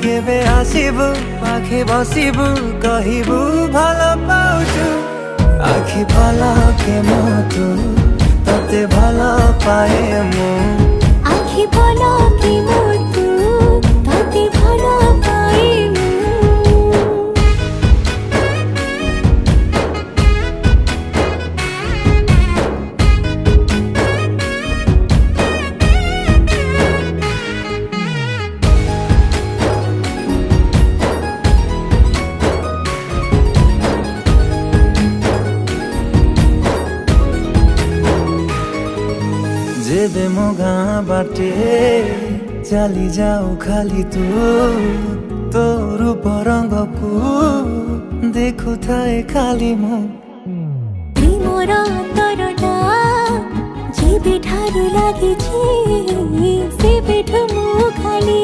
केबे आसिबु पाखे बसिबु कहिबु भलो पाउछु आखि पलके मोतु तते भलो पाए मु आखि पलके मोतु तते भलो पाए मु जेबे मो गाँ बाटे चली जाऊ खाली तो रूप रंग को देखु थाए खाली मो प्रेमर तरटा जेबे ठारू लागिछि सेबेठु मु खाली